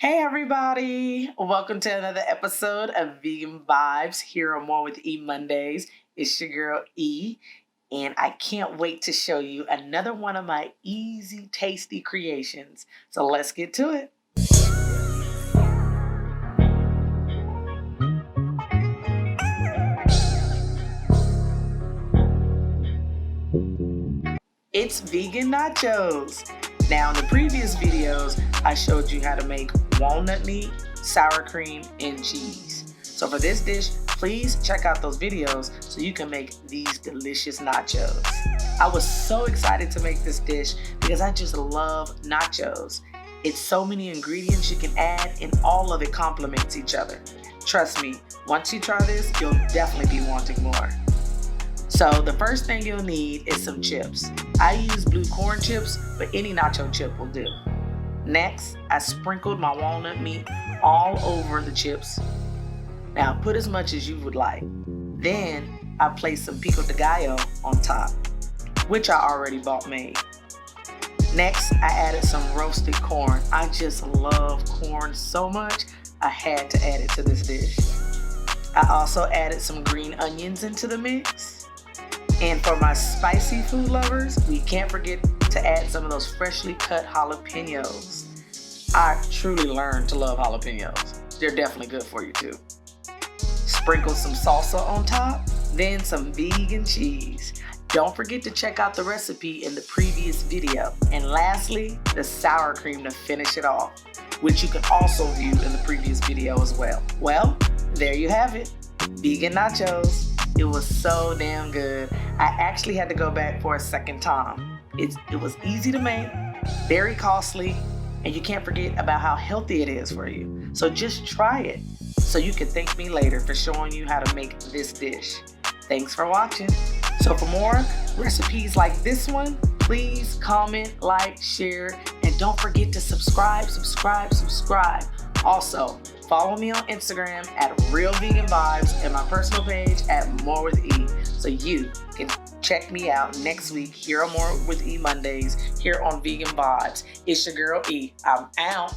Hey everybody! Welcome to another episode of Vegan Vibes here on More with E Mondays. It's your girl E, and I can't wait to show you another one of my easy, tasty creations. So let's get to it. It's vegan nachos. Now in the previous videos, I showed you how to make walnut meat, sour cream, and cheese. So for this dish, please check out those videos so you can make these delicious nachos. I was so excited to make this dish because I just love nachos. It's so many ingredients you can add and all of it complements each other. Trust me, once you try this, you'll definitely be wanting more. So the first thing you'll need is some chips. I use blue corn chips, but any nacho chip will do. Next, I sprinkled my walnut meat all over the chips. Now put as much as you would like. Then I placed some pico de gallo on top, which I already bought made. Next, I added some roasted corn. I just love corn so much, I had to add it to this dish. I also added some green onions into the mix. And for my spicy food lovers, we can't forget to add some of those freshly cut jalapenos. I truly learned to love jalapenos. They're definitely good for you too. Sprinkle some salsa on top, then some vegan cheese. Don't forget to check out the recipe in the previous video. And lastly, the sour cream to finish it off, which you can also view in the previous video as well. Well, there you have it, vegan nachos. It was so damn good. I actually had to go back for a second time. It was easy to make, very costly, and you can't forget about how healthy it is for you. So just try it so you can thank me later for showing you how to make this dish. Thanks for watching. So for more recipes like this one, please comment, like, share, and don't forget to subscribe. Also, follow me on Instagram at Real Vegan Vibes and my personal page at More with E, so you can check me out next week here on More with E Mondays here on Vegan Vibes. It's your girl E. I'm out.